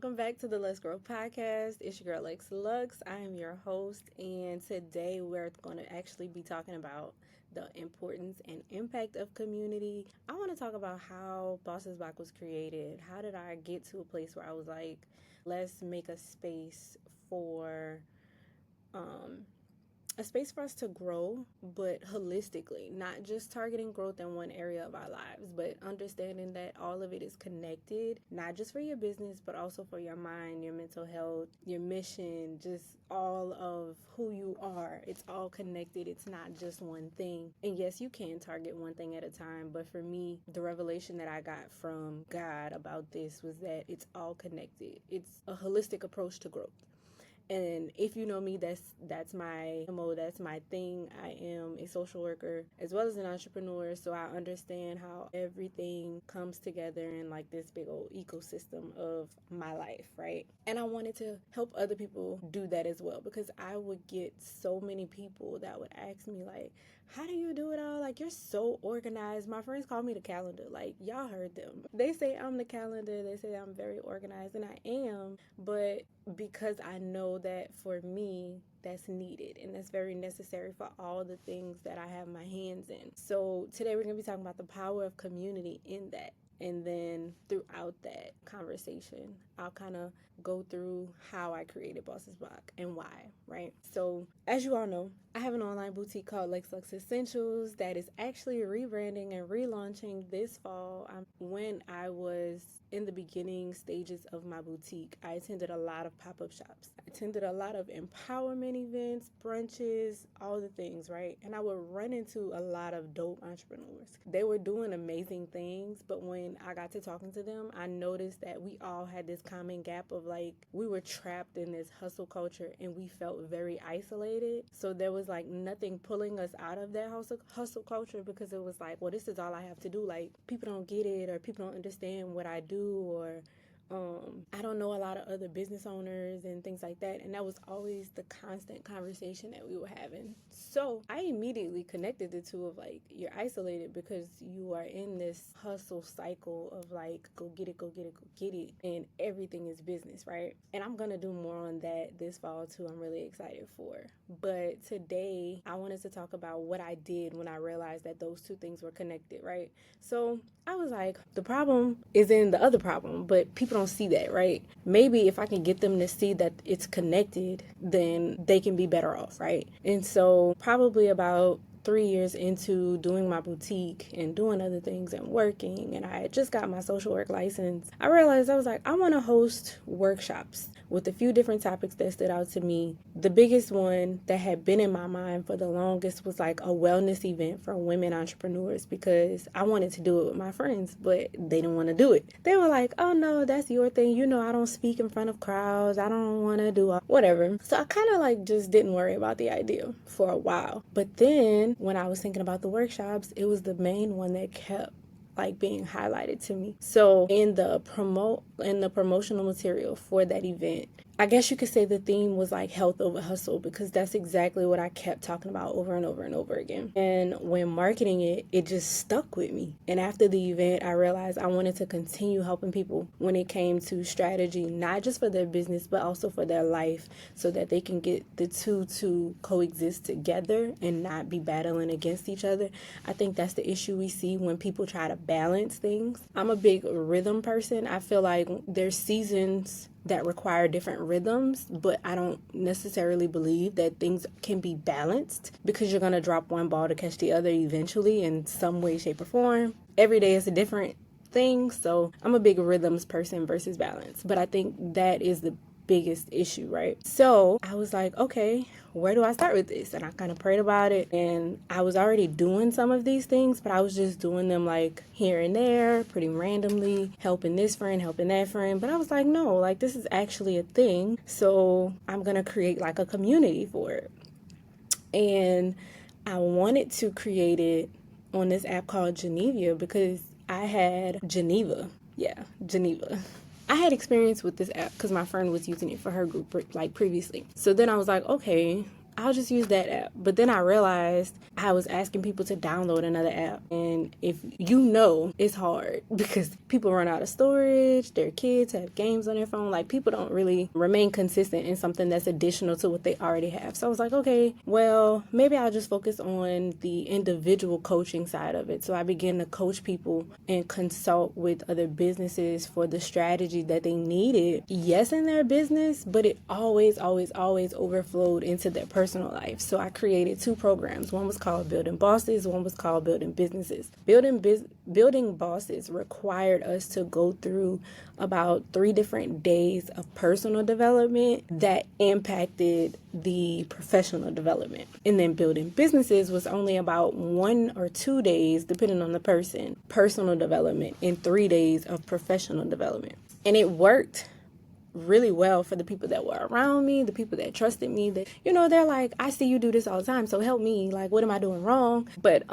welcome back to the Let's Grow podcast. It's your girl Lex Lux. I am your host, and today we're going to actually be talking about the importance and impact of community. I want to talk about how Bosses Block was created. How did I get to a place where I was like, let's make um, a space for us to grow, but holistically, not just targeting growth in one area of our lives, but understanding that all of it is connected, not just for your business, but also for your mind, your mental health, your mission, just all of who you are. It's all connected. It's not just one thing. And yes, you can target one thing at a time, but for me, the revelation that I got from God about this was that it's all connected. It's a holistic approach to growth. And if you know me, that's my MO, that's my thing. I am a social worker as well as an entrepreneur, so I understand how everything comes together in like this big old ecosystem of my life, right? And I wanted to help other people do that as well, because I would get so many people that would ask me like, how do you do it all? Like, you're so organized. My friends call me the calendar. Like, y'all heard them. They say I'm the calendar. They say I'm very organized, and I am. But because I know that for me, that's needed and that's very necessary for all the things that I have my hands in. So today we're going to be talking about the power of community in that. And then throughout that conversation, I'll kind of go through how I created Bosses Block and why, right? So as you all know, I have an online boutique called Lex Lux Essentials that is actually rebranding and relaunching this fall. When I was in the beginning stages of my boutique, I attended a lot of pop-up shops. I attended a lot of empowerment events, brunches, all the things, right? And I would run into a lot of dope entrepreneurs. They were doing amazing things, but when I got to talking to them, I noticed that we all had this common gap of like, we were trapped in this hustle culture and we felt very isolated. So there was like nothing pulling us out of that hustle culture, because it was like, well, this is all I have to do. Like, people don't get it, or people don't understand what I do, or I don't know a lot of other business owners and things like that. And that was always the constant conversation that we were having. So I immediately connected the two of like, you're isolated because you are in this hustle cycle of like, go get it, go get it, go get it. And everything is business, right? And I'm going to do more on that this fall too. I'm really excited for. But today I wanted to talk about what I did when I realized that those two things were connected, right? So I was like, the problem is in the other problem, but people don't see that, right? Maybe if I can get them to see that it's connected, then they can be better off, right? And so probably about 3 years into doing my boutique and doing other things and working, and I had just got my social work license, I realized I was like, I want to host workshops with a few different topics that stood out to me. The biggest one that had been in my mind for the longest was like a wellness event for women entrepreneurs, because I wanted to do it with my friends, but they didn't want to do it. They were like, oh no, that's your thing. You know, I don't speak in front of crowds. I don't want to do whatever. So I kind of like just didn't worry about the idea for a while. But then when I was thinking about the workshops, it was the main one that kept like being highlighted to me. So in the promotional material for that event, I guess you could say the theme was like health over hustle, because that's exactly what I kept talking about over and over and over again. And when marketing it, it just stuck with me. And after the event, I realized I wanted to continue helping people when it came to strategy, not just for their business, but also for their life, so that they can get the two to coexist together and not be battling against each other. I think that's the issue we see when people try to balance things. I'm a big rhythm person. I feel like there's seasons that require different rhythms, but I don't necessarily believe that things can be balanced, because you're going to drop one ball to catch the other eventually in some way, shape, or form. Every day is a different thing, so I'm a big rhythms person versus balance, but I think that is the biggest issue, right? So I was like, okay, where do I start with this? And I kind of prayed about it, and I was already doing some of these things, but I was just doing them like here and there, pretty randomly, helping this friend, helping that friend. But I was like, no, like this is actually a thing. So I'm going to create like a community for it. And I wanted to create it on this app called Geneva, because I had Geneva. I had experience with this app because my friend was using it for her group like previously. So then I was like, okay, I'll just use that app. But then I realized I was asking people to download another app. And if you know, it's hard because people run out of storage, their kids have games on their phone. Like, people don't really remain consistent in something that's additional to what they already have. So I was like, okay, well, maybe I'll just focus on the individual coaching side of it. So I began to coach people and consult with other businesses for the strategy that they needed. Yes, in their business, but it always overflowed into their personal life. So I created 2 programs. One was called Building Bosses, one was called Building Businesses. Building Bosses required us to go through about 3 different days of personal development that impacted the professional development. And then Building Businesses was only about 1 or 2 days, depending on the person, personal development, and 3 days of professional development. And it worked really well for the people that were around me, the people that trusted me, that, you know, they're like, I see you do this all the time, so help me. Like, what am I doing wrong? But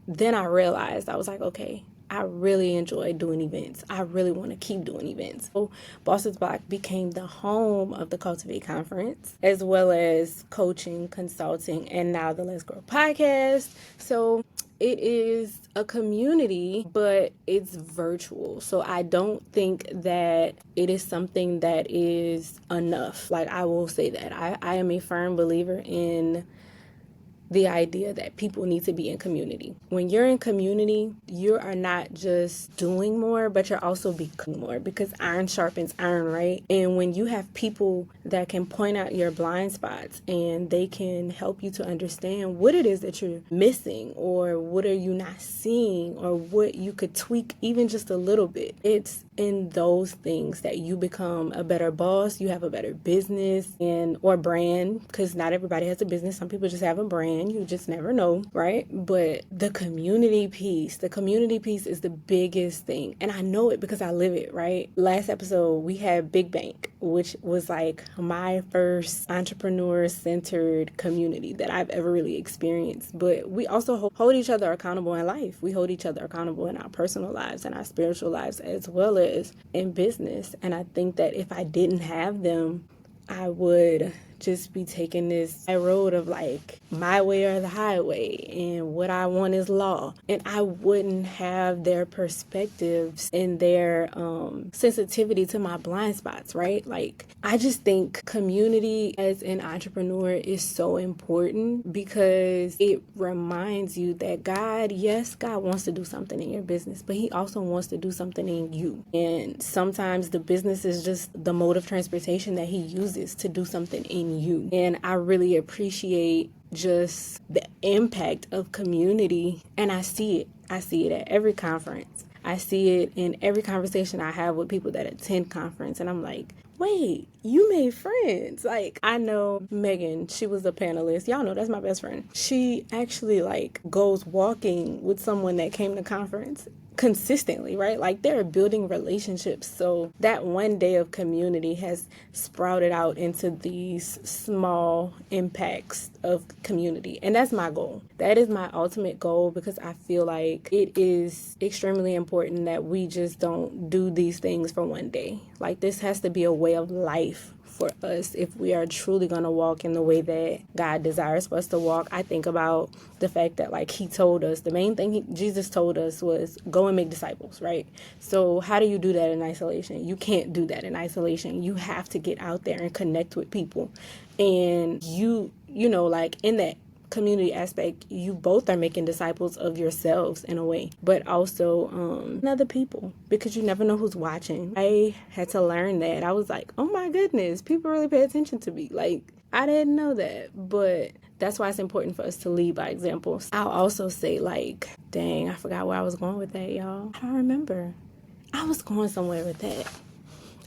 then I realized, I was like, okay, I really enjoy doing events. I really want to keep doing events. So Bosses Block became the home of the Cultivate Conference, as well as coaching, consulting, and now the Let's Grow podcast. So it is a community, but it's virtual. So I don't think that it is something that is enough. Like, I will say that. I am a firm believer in the idea that people need to be in community. When you're in community, you are not just doing more, but you're also becoming more, because iron sharpens iron, right? And when you have people that can point out your blind spots and they can help you to understand what it is that you're missing, or what are you not seeing, or what you could tweak even just a little bit, it's in those things that you become a better boss, you have a better business and or brand, because not everybody has a business. Some people just have a brand. You just never know, right? But the community piece is the biggest thing. And I know it because I live it, right? Last episode, we had Big Bank, which was like my first entrepreneur-centered community that I've ever really experienced. But we also hold each other accountable in life. We hold each other accountable in our personal lives and our spiritual lives, as well as in business. And I think that if I didn't have them, I would just be taking this road of like my way or the highway, and what I want is law. And I wouldn't have their perspectives and their sensitivity to my blind spots, right? Like, I just think community as an entrepreneur is so important, because it reminds you that God wants to do something in your business, but he also wants to do something in you. And sometimes the business is just the mode of transportation that he uses to do something in you. And I really appreciate just the impact of community, and I see it at every conference. I see it in every conversation I have with people that attend conference, and I'm like, wait, you made friends. Like, I know Megan, she was a panelist. Y'all know that's my best friend. She actually like goes walking with someone that came to conference consistently, right? Like, they're building relationships. So that one day of community has sprouted out into these small impacts of community. And that's my goal. That is my ultimate goal, because I feel like it is extremely important that we just don't do these things for one day. Like, this has to be a way of life for us if we are truly going to walk in the way that God desires for us to walk. I think about the fact that, like, he told us, the main thing Jesus told us was go and make disciples, right? So how do you do that in isolation? You can't do that in isolation. You have to get out there and connect with people. And you know, like, in that community aspect, you both are making disciples of yourselves in a way, but also other people, because you never know who's watching. I had to learn that. I was like, oh my goodness, people really pay attention to me. Like, I didn't know that, but that's why it's important for us to lead by example. I'll also say, like, dang, I forgot where I was going with that, y'all. I don't remember. I was going somewhere with that.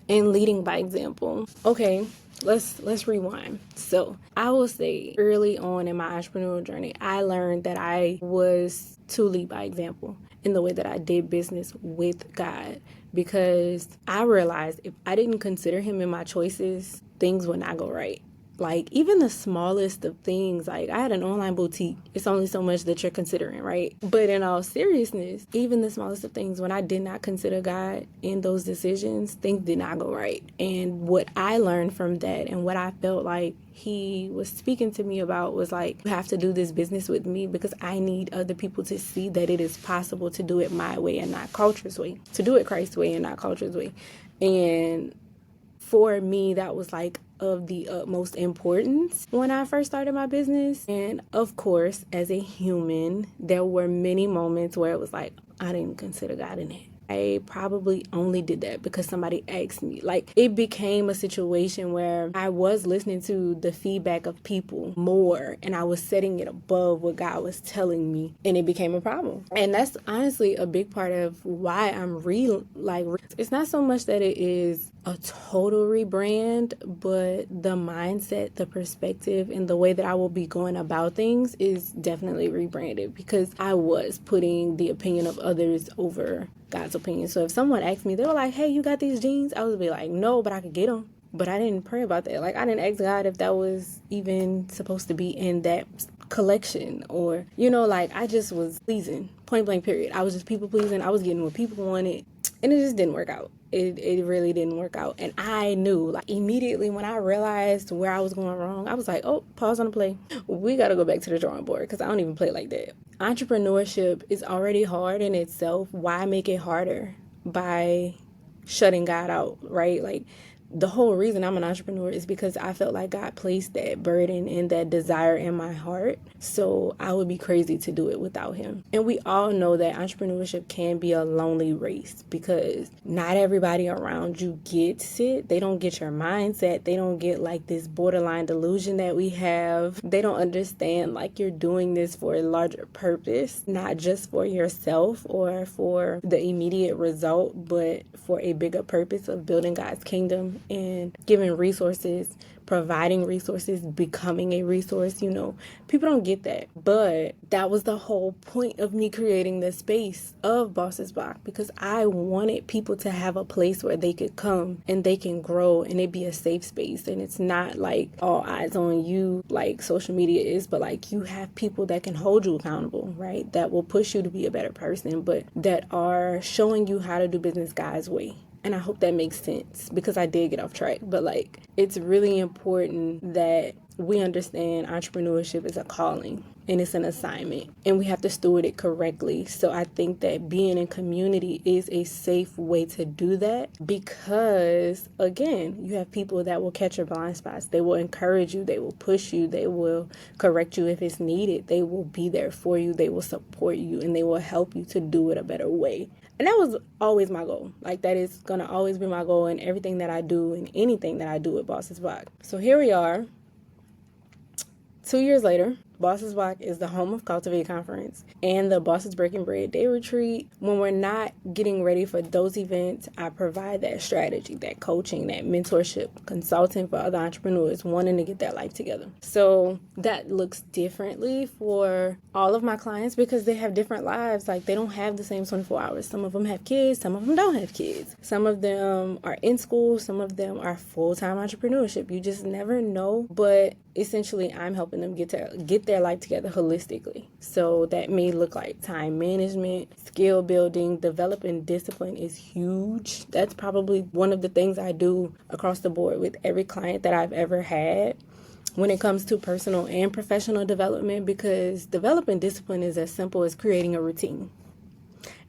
And leading by example. Okay, let's rewind. So I will say, early on in my entrepreneurial journey, I learned that I was to lead by example in the way that I did business with God, because I realized if I didn't consider him in my choices, things would not go right. Like, even the smallest of things, like I had an online boutique. It's only so much that you're considering, right? But in all seriousness, even the smallest of things, when I did not consider God in those decisions, things did not go right. And what I learned from that, and what I felt like he was speaking to me about, was like, you have to do this business with me because I need other people to see that it is possible to do it my way and not culture's way, to do it Christ's way and not culture's way. And for me, that was like of the utmost importance when I first started my business. And of course, as a human, there were many moments where it was like, I didn't even consider God in it. I probably only did that because somebody asked me. Like, it became a situation where I was listening to the feedback of people more, and I was setting it above what God was telling me, and it became a problem. And that's honestly a big part of why I'm it's not so much that it is a total rebrand, but the mindset, the perspective, and the way that I will be going about things is definitely rebranded, because I was putting the opinion of others over God's opinion. So if someone asked me, they were like, hey, you got these jeans? I would be like, no, but I could get them. But I didn't pray about that. Like, I didn't ask God if that was even supposed to be in that collection, or, like, I just was pleasing, point blank period. I was just people pleasing. I was getting what people wanted, and it just didn't work out. It really didn't work out. And I knew, like, immediately when I realized where I was going wrong, I was like, oh, pause on the play. We got to go back to the drawing board, because I don't even play like that. Entrepreneurship is already hard in itself. Why make it harder by shutting God out, right? Like, the whole reason I'm an entrepreneur is because I felt like God placed that burden and that desire in my heart. So I would be crazy to do it without him. And we all know that entrepreneurship can be a lonely race, because not everybody around you gets it. They don't get your mindset. They don't get like this borderline delusion that we have. They don't understand like you're doing this for a larger purpose, not just for yourself or for the immediate result, but for a bigger purpose of building God's kingdom and giving resources, providing resources, becoming a resource. People don't get that. But that was the whole point of me creating the space of Boss's Block, because I wanted people to have a place where they could come and they can grow, and it be a safe space. And it's not like all eyes on you like social media is, but like you have people that can hold you accountable, right? That will push you to be a better person, but that are showing you how to do business God's way. And I hope that makes sense, because I did get off track. But like, it's really important that we understand entrepreneurship is a calling and it's an assignment, and we have to steward it correctly. So I think that being in community is a safe way to do that, because again, you have people that will catch your blind spots. They will encourage you. They will push you. They will correct you if it's needed. They will be there for you. They will support you, and they will help you to do it a better way. And that was always my goal. Like, that is going to always be my goal in everything that I do and anything that I do at Boss's Block. So here we are, 2 years later. Boss's Block is the home of Cultivate Conference and the Bosses Breaking Bread Day Retreat. When we're not getting ready for those events, I provide that strategy, that coaching, that mentorship, consulting for other entrepreneurs wanting to get their life together. So that looks differently for all of my clients, because they have different lives. Like, they don't have the same 24 hours. Some of them have kids. Some of them don't have kids. Some of them are in school. Some of them are full-time entrepreneurship. You just never know. But essentially, I'm helping them get their life together holistically. So that may look like time management, skill building, developing discipline is huge. That's probably one of the things I do across the board with every client that I've ever had when it comes to personal and professional development, because developing discipline is as simple as creating a routine.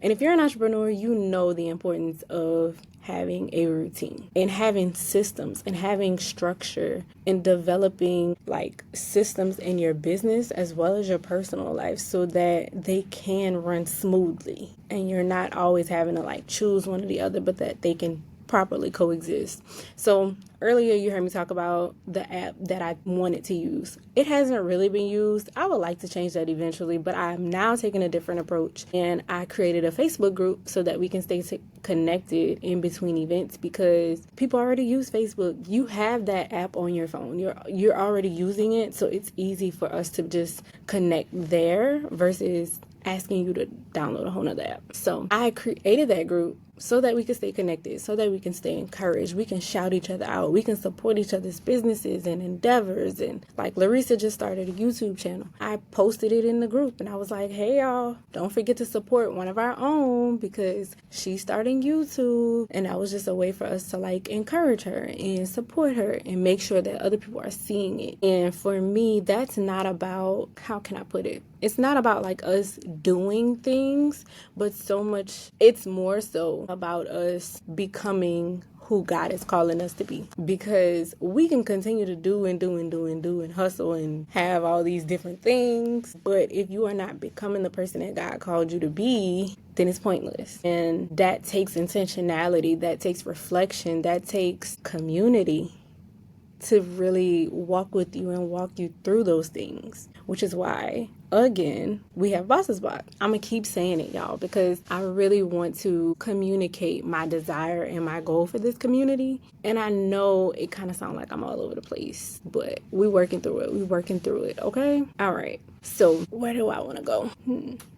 And if you're an entrepreneur, you know the importance of having a routine and having systems and having structure and developing like systems in your business as well as your personal life, so that they can run smoothly and you're not always having to like choose one or the other, but that they can properly coexist. So earlier you heard me talk about the app that I wanted to use. It hasn't really been used. I would like to change that eventually, but I'm now taking a different approach, and I created a Facebook group so that we can stay connected in between events, because people already use Facebook. You have that app on your phone. You're already using it, so it's easy for us to just connect there versus asking you to download a whole nother app. So I created that group so that we can stay connected, so that we can stay encouraged. We can shout each other out. We can support each other's businesses and endeavors. And like Larissa just started a YouTube channel. I posted it in the group and I was like, hey y'all, don't forget to support one of our own because she's starting YouTube. And that was just a way for us to like encourage her and support her and make sure that other people are seeing it. And for me, that's not about, how can I put it? It's not about like us doing things, but so much, it's more so about us becoming who God is calling us to be. Because we can continue to do and hustle and have all these different things, but if you are not becoming the person that God called you to be, then it's pointless. And that takes intentionality, that takes reflection, that takes community to really walk with you and walk you through those things, which is why, again, we have Boss's Block. I'm going to keep saying it, y'all, because I really want to communicate my desire and my goal for this community. And I know it kind of sounds like I'm all over the place, but we're working through it, okay? All right. So where do I want to go?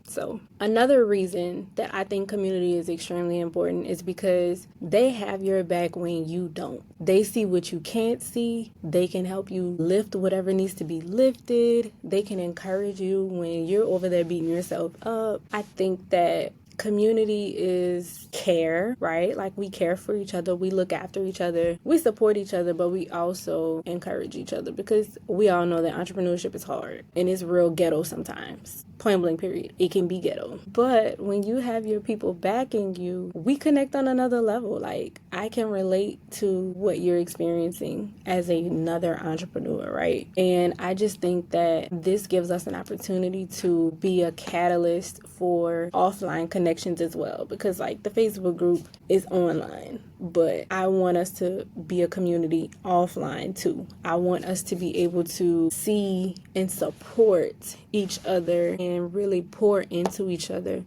So another reason that I think community is extremely important is because they have your back when you don't. They see what you can't see. They can help you lift whatever needs to be lifted. They can encourage you when you're over there beating yourself up. I think that community is care, right? Like we care for each other, we look after each other, we support each other, but we also encourage each other because we all know that entrepreneurship is hard and it's real ghetto sometimes. Point blank period. It can be ghetto. But when you have your people backing you, we connect on another level. Like I can relate to what you're experiencing as another entrepreneur, right? And I just think that this gives us an opportunity to be a catalyst for offline connections as well, because like the Facebook group is online, but I want us to be a community offline too. I want us to be able to see and support each other and really pour into each other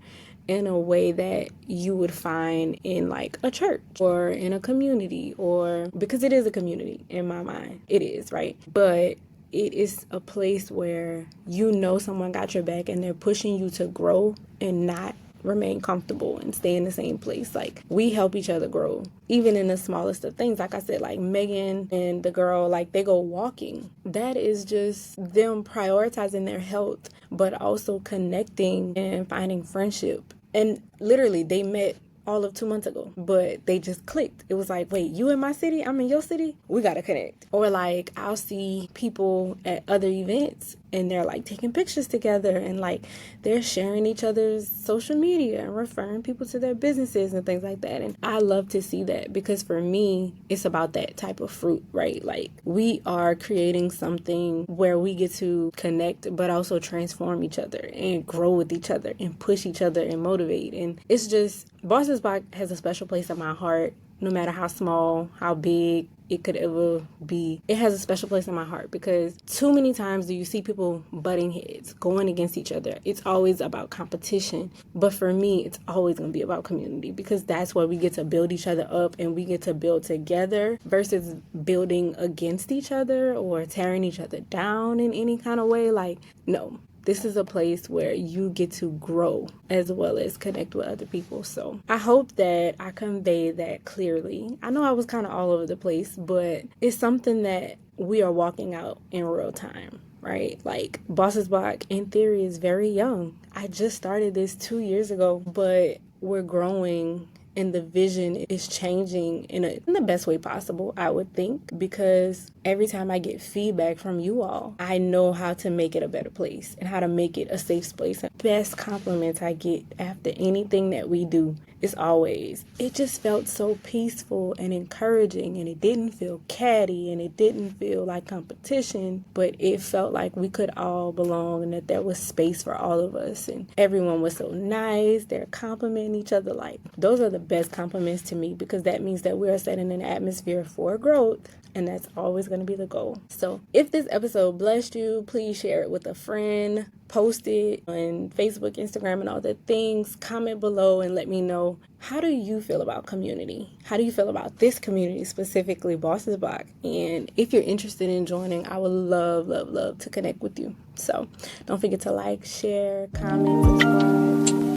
in a way that you would find in like a church or in a community, or because it is a community in my mind. It is, right? But it is a place where you know someone got your back and they're pushing you to grow and not remain comfortable and stay in the same place. Like we help each other grow, even in the smallest of things. Like I said, like Megan and the girl, like they go walking. That is just them prioritizing their health, but also connecting and finding friendship. And literally they met all of 2 months ago, but they just clicked. It was like, wait, you in my city, I'm in your city, we gotta connect. Or like I'll see people at other events and they're like taking pictures together and like they're sharing each other's social media and referring people to their businesses and things like that. And I love to see that because for me, it's about that type of fruit, right? Like we are creating something where we get to connect, but also transform each other and grow with each other and push each other and motivate. And it's just, Boss's Block has a special place in my heart, no matter how small, how big it could ever be. It has a special place in my heart because too many times do you see people butting heads, going against each other. It's always about competition. But for me, it's always going to be about community because that's where we get to build each other up and we get to build together versus building against each other or tearing each other down in any kind of way. Like, no. This is a place where you get to grow as well as connect with other people. So I hope that I conveyed that clearly. I know I was kind of all over the place, but it's something that we are walking out in real time, right? Like Boss's Block in theory is very young. I just started this 2 years ago, but we're growing and the vision is changing in the best way possible, I would think, because every time I get feedback from you all, I know how to make it a better place and how to make it a safe space. The best compliments I get after anything that we do is always, it just felt so peaceful and encouraging, and it didn't feel catty and it didn't feel like competition, but it felt like we could all belong and that there was space for all of us, and everyone was so nice. They're complimenting each other. Like, those are the best compliments to me because that means that we are setting an atmosphere for growth, and that's always going to be the goal. So if this episode blessed you, please share it with a friend, post it on Facebook, Instagram, and all the things. Comment below and let me know, how do you feel about community? How do you feel about this community, specifically Boss's Block? And if you're interested in joining, I would love, love, love to connect with you. So don't forget to like, share, comment, subscribe.